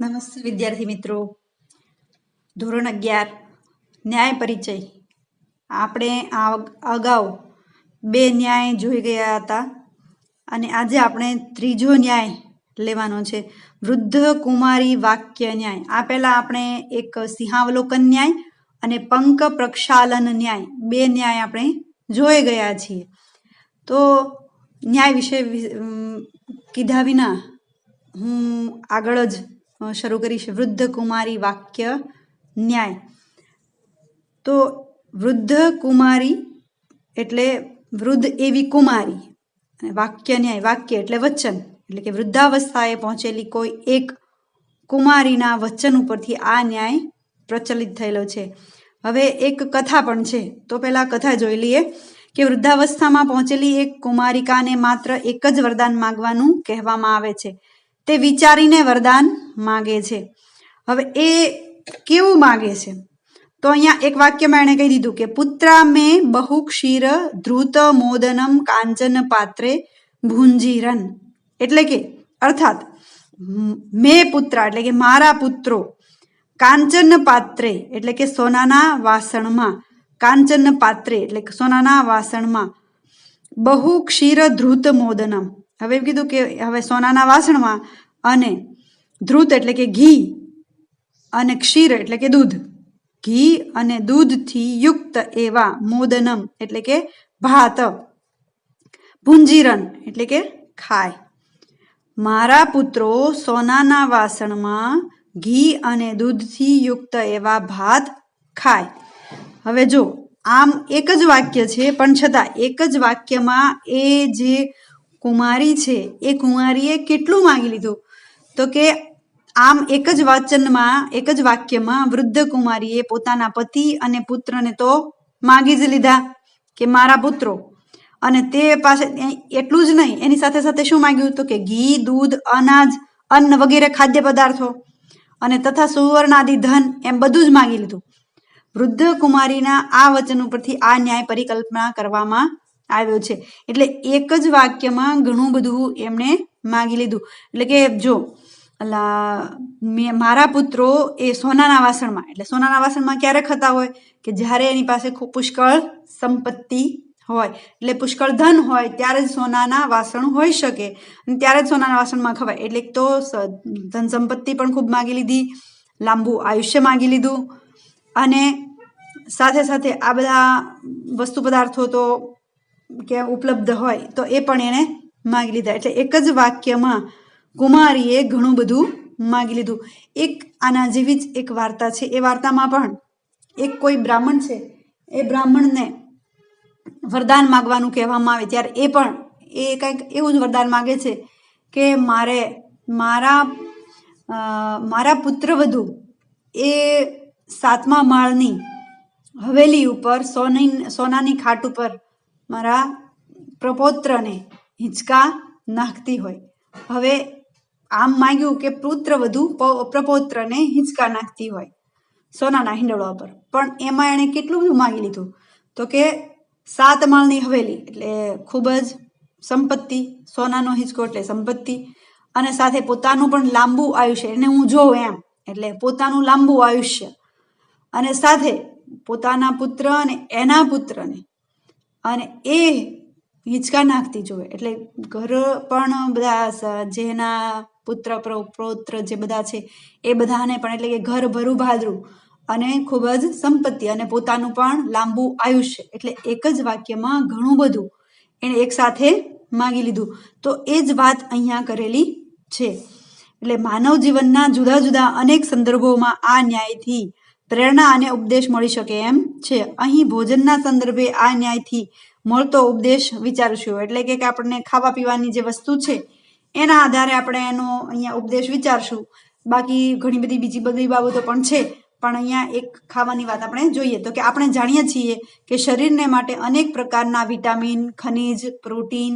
નમસ્તે વિદ્યાર્થી મિત્રો. ધોરણ 11 ન્યાય પરિચય. આપણે અગાઉ 2 ન્યાય જોઈ ગયા હતા અને આજે આપણે ત્રીજો ન્યાય લેવાનો છે, વૃદ્ધ કુમારી વાક્ય ન્યાય. આ પહેલા આપણે એક સિંહાવલોકન ન્યાય અને પંક પ્રક્ષાલન ન્યાય 2 ન્યાય આપણે જોઈ ગયા છીએ. તો ન્યાય વિશે કીધા વિના હું આગળ જ શરૂ કરીશ. વૃદ્ધ કુમારી વાક્ય ન્યાય. તો વૃદ્ધ કુમારી એટલે વૃદ્ધ એવી કુમારી, અને વાક્ય ન્યાય, વાક્ય એટલે વચન, એટલે કે વૃદ્ધાવસ્થાએ પહોંચેલી કોઈ એક કુમારીના વચન ઉપરથી આ ન્યાય પ્રચલિત થયેલો છે. હવે એક કથા પણ છે, તો પહેલા કથા જોઈ લઈએ કે વૃદ્ધાવસ્થામાં પહોંચેલી એક કુમારિકાને માત્ર એક જ વરદાન માંગવાનું કહેવામાં આવે છે. તે વિચારીને વરદાન માગે છે. હવે એ કેવું માગે છે? તો અહીંયા એક વાક્યમાં એણે કહી દીધું કે પુત્રા મે બહુ ક્ષીર ધ્રુત મોદનમ કાંચન પાત્રે ભુંજીરન, એટલે કે અર્થાત મેં પુત્રા એટલે કે મારા પુત્રો, કાંચન પાત્રે એટલે કે સોનાના વાસણમાં, કાંચન પાત્રે એટલે કે સોનાના વાસણમાં, બહુ ક્ષીર ધ્રુત મોદનમ, હવે એમ કીધું કે હવે સોનાના વાસણમાં, અને ધ્રુત એટલે કે ઘી, અને ક્ષીર એટલે કે દૂધ, ઘી અને દૂધથી યુક્ત એવા મોદનમ એટલે કે ભાત, ભુંજીરન એટલે કે ખાય. મારા પુત્રો સોનાના વાસણમાં ઘી અને દૂધથી યુક્ત એવા ભાત ખાય. હવે જો આમ એક જ વાક્ય છે, પણ છતાં એક જ વાક્યમાં એ જે કુમારી છે એ કુમારીએ કેટલું માંગી લીધું? તો કે આમ એક જ વાચનમાં, એક જ વાક્યમાં વૃદ્ધ કુમારીએ પોતાના પતિ અને પુત્રને તો માંગી જ લીધા કે મારા પુત્રો, અને તે પાસે એટલું જ નહીં, એની સાથે સાથે શું માંગ્યું? તો કે ઘી, દૂધ, અનાજ, અન્ન વગેરે ખાદ્ય પદાર્થો અને તથા સુવર્ણ આદિ ધન, એમ બધું જ માંગી લીધું. વૃદ્ધ કુમારીના આ વચન ઉપરથી આ ન્યાય પરિકલ્પના કરવામાં આવ્યો છે. એટલે એક જ વાક્યમાં ઘણું બધું એમણે માંગી લીધું. એટલે કે જો મારા પુત્રો એ સોનાના વાસણમાં, એટલે સોનાના વાસણમાં ક્યારે ખાતા હોય? કે જ્યારે એની પાસે ખૂબ પુષ્કળ સંપત્તિ હોય, એટલે પુષ્કળ ધન હોય ત્યારે જ સોનાના વાસણ હોઈ શકે, અને ત્યારે જ સોનાના વાસણમાં ખવાય. એટલે તો ધન સંપત્તિ પણ ખૂબ માંગી લીધી, લાંબુ આયુષ્ય માંગી લીધું, અને સાથે સાથે આ બધા વસ્તુ પદાર્થો તો કે ઉપલબ્ધ હોય તો એ પણ એને માંગી લીધા. એટલે એક જ વાક્યમાં કુમારીએ ઘણું બધું માંગી લીધું. એક આના જેવી જ એક વાર્તા છે. એ વાર્તામાં પણ એક કોઈ બ્રાહ્મણ છે, એ બ્રાહ્મણને વરદાન માગવાનું કહેવામાં આવે ત્યારે એ પણ કંઈક એવું જ વરદાન માગે છે કે મારા પુત્રવધુ એ 7મા માળની હવેલી ઉપર સોનાની ખાટ ઉપર મારા પ્રપૌત્રને હિંચકા નાખતી હોય. હવે આમ માંગ્યું કે પુત્રવધુ પ્રપૌત્રને હિંચકા નાખતી હોય સોનાના હિંડોળા પર, પણ એમાં એણે કેટલું બધું માંગી લીધું? તો કે 7 માળની હવેલી એટલે ખૂબ જ સંપત્તિ, સોનાનો હિંચકો એટલે સંપત્તિ, અને સાથે પોતાનું પણ લાંબુ આયુષ્ય, એને હું જોઉં એમ, એટલે પોતાનું લાંબુ આયુષ્ય, અને સાથે પોતાના પુત્ર અને એના પુત્રને, અને એ હિંચકા નાખતી જોવે. એટલે ઘર પણ બધા જેના પુત્ર પૌત્ર જે બધા છે એ બધાને પણ, એટલે કે ઘર ભરું ભાદરું, અને ખૂબ જ સંપત્તિ, અને પોતાનું પણ લાંબુ આયુષ્ય, એટલે એક જ વાક્યમાં ઘણું બધું એણે એક સાથે માંગી લીધું. તો એ જ વાત અહીંયા કરેલી છે. એટલે માનવ જીવનના જુદા જુદા અનેક સંદર્ભોમાં આ ન્યાયથી પ્રેરણા અને ઉપદેશ મળી શકે એમ છે. અહીં ભોજનના સંદર્ભે આ ન્યાયથી મળતો ઉપદેશ વિચારશું, એટલે કે આપણને ખાવા પીવાની જે વસ્તુ છે એના આધારે આપણે એનો અહીંયા ઉપદેશ વિચારશું. બાકી ઘણી બધી બીજી બધી બાબતો પણ છે, પણ અહીંયા એક ખાવાની વાત આપણે જોઈએ. તો કે આપણે જાણીએ છીએ કે શરીરને માટે અનેક પ્રકારના વિટામિન, ખનિજ, પ્રોટીન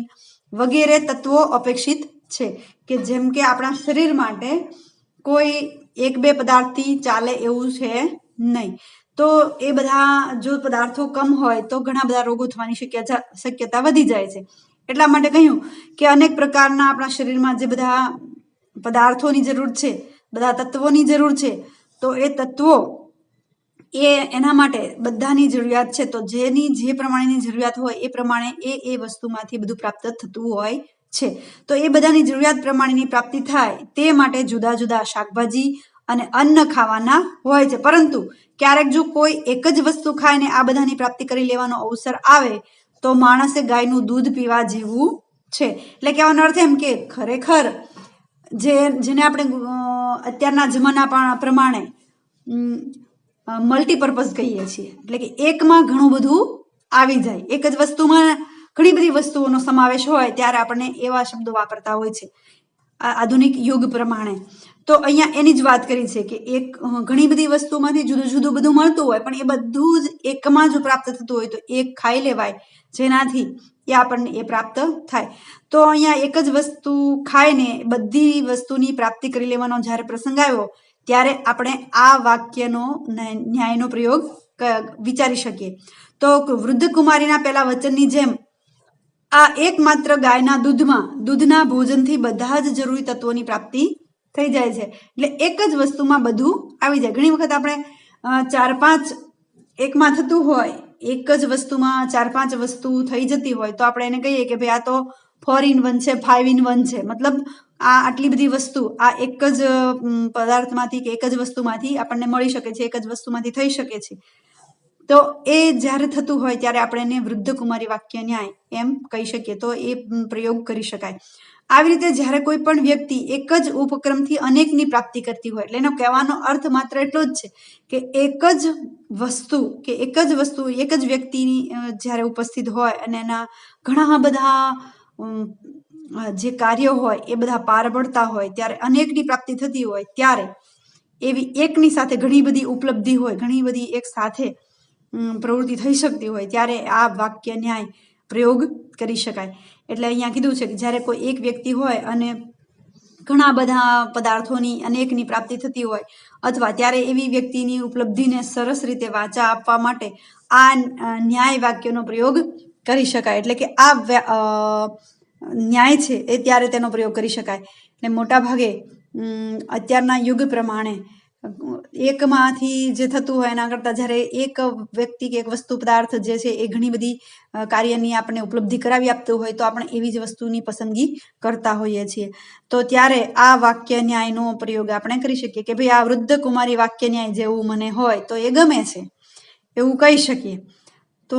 વગેરે તત્વો અપેક્ષિત છે, કે જેમ કે આપણા શરીર માટે કોઈ 1-2 પદાર્થથી ચાલે એવું છે નહીં. તો એ બધા જો પદાર્થો કમ હોય તો ઘણા બધા રોગો થવાની શક્યતા વધી જાય છે. એટલા માટે કહ્યું કે અનેક પ્રકારના આપણા શરીરમાં જે બધા પદાર્થોની જરૂર છે, બધા તત્વોની જરૂર છે, તો એ તત્વો એના માટે બધાની જરૂરિયાત છે. તો જેની જે પ્રમાણેની જરૂરિયાત હોય એ પ્રમાણે એ વસ્તુમાંથી બધું પ્રાપ્ત થતું હોય છે. તો એ બધાની જરૂરિયાત પ્રમાણેની પ્રાપ્તિ થાય તે માટે જુદા જુદા શાકભાજી અને અન્ન ખાવાના હોય છે. પરંતુ ક્યારેક જો કોઈ એક જ વસ્તુ ખાઈને આ બધાની પ્રાપ્તિ કરી લેવાનો અવસર આવે તો માણસે ગાયનું દૂધ પીવા જેવું છે. એટલે કહેવાનો અર્થ એમ કે ખરેખર જેને આપણે અત્યારના જમાના પ્રમાણે મલ્ટીપર્પઝ કહીએ છીએ, એટલે કે એકમાં ઘણું બધું આવી જાય, એક જ વસ્તુમાં ઘણી બધી વસ્તુઓનો સમાવેશ હોય ત્યારે આપણને એવા શબ્દો વાપરતા હોય છે આધુનિક યુગ પ્રમાણે. તો અહીંયા એની જ વાત કરી છે કે એક ઘણી બધી વસ્તુમાંથી જુદું જુદું બધું મળતું હોય, પણ એ બધું જ એકમાં જો પ્રાપ્ત થતું હોય તો એક ખાઈ લેવાય, જેનાથી એ આપણને એ પ્રાપ્ત થાય. તો અહીંયા એક જ વસ્તુ ખાઈને બધી વસ્તુની પ્રાપ્તિ કરી લેવાનો જ્યારે પ્રસંગ આવ્યો ત્યારે આપણે આ વાક્યનો ન્યાયનો પ્રયોગ વિચારી શકીએ. તો વૃદ્ધ કુમારીના પેલા વચનની જેમ આ એકમાત્ર ગાયના દૂધના ભોજનથી બધા જ જરૂરી તત્વોની પ્રાપ્તિ થઈ જાય છે. એટલે એક જ વસ્તુમાં બધું આવી જાય. ઘણી વખત આપણે 4-5 એકમાં થતું હોય, એક જ વસ્તુમાં 4-5 વસ્તુ થઈ જતી હોય તો આપણે એને કહીએ કે ભાઈ આ તો 4 in 1 છે, 5 in 1 છે. મતલબ આ આટલી બધી વસ્તુ આ એક જ પદાર્થમાંથી કે એક જ વસ્તુમાંથી આપણને મળી શકે છે, એક જ વસ્તુમાંથી થઈ શકે છે. તો એ જ્યારે થતું હોય ત્યારે આપણે એને વૃદ્ધ કુમારી વાક્ય ન્યાય એમ કહી શકીએ. તો એ પ્રયોગ કરી શકાય. આવી રીતે જ્યારે કોઈ પણ વ્યક્તિ એક જ ઉપક્રમથી અનેકની પ્રાપ્તિ કરતી હોય, એટલે એનો કહેવાનો અર્થ માત્ર એટલો જ છે કે એક જ વસ્તુ એક જ વ્યક્તિની જ્યારે ઉપસ્થિત હોય અને એના ઘણા બધા જે કાર્યો હોય એ બધા પાર પડતા હોય ત્યારે અનેકની પ્રાપ્તિ થતી હોય ત્યારે એવી એકની સાથે ઘણી બધી ઉપલબ્ધિ હોય, ઘણી બધી એક સાથે પ્રવૃત્તિ થઈ શકતી હોય ત્યારે આ વાક્ય ન્યાય પ્રયોગ કરી શકાય. એટલે અહીંયા કીધું છે કે જ્યારે કોઈ એક વ્યક્તિ હોય અને ઘણા બધા પદાર્થોની અનેકની પ્રાપ્તિ થતી હોય અથવા ત્યારે એવી વ્યક્તિની ઉપલબ્ધિને સરસ રીતે વાચા આપવા માટે આ ન્યાય વાક્યનો પ્રયોગ કરી શકાય. એટલે કે આ ન્યાય છે એ ત્યારે તેનો પ્રયોગ કરી શકાય. એટલે મોટા ભાગે અત્યારના યુગ પ્રમાણે એકમાંથી જે થતું હોય એના કરતાં જ્યારે એક વ્યક્તિ કે એક વસ્તુ પદાર્થ જે છે એ ઘણી બધી કાર્યની આપણે ઉપલબ્ધિ કરાવી આપતું હોય તો આપણે એવી જ વસ્તુની પસંદગી કરતા હોઈએ છીએ. તો ત્યારે આ વાક્ય ન્યાયનો પ્રયોગ આપણે કરી શકીએ કે ભાઈ આ વૃદ્ધ કુમારી વાક્ય ન્યાય જેવું મને હોય તો એ ગમે છે, એવું કહી શકીએ. તો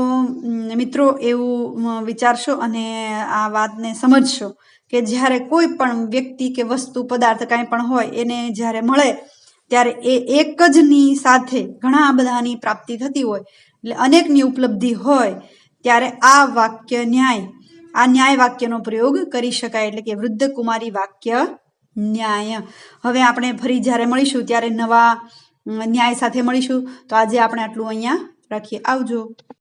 મિત્રો એવું વિચારશો અને આ વાતને સમજશો કે જ્યારે કોઈ પણ વ્યક્તિ કે વસ્તુ પદાર્થ કાંઈ પણ હોય એને જ્યારે મળે ત્યારે એ એક જની સાથે ઘણા બધાની પ્રાપ્તિ થતી હોય, એટલે અનેકની ઉપલબ્ધિ હોય ત્યારે આ ન્યાય વાક્યનો પ્રયોગ કરી શકાય. એટલે કે વૃદ્ધ કુમારી વાક્ય ન્યાય. હવે આપણે ફરી જ્યારે મળીશું ત્યારે નવા ન્યાય સાથે મળીશું. તો આજે આપણે આટલું અહીંયા રાખીએ. આવજો.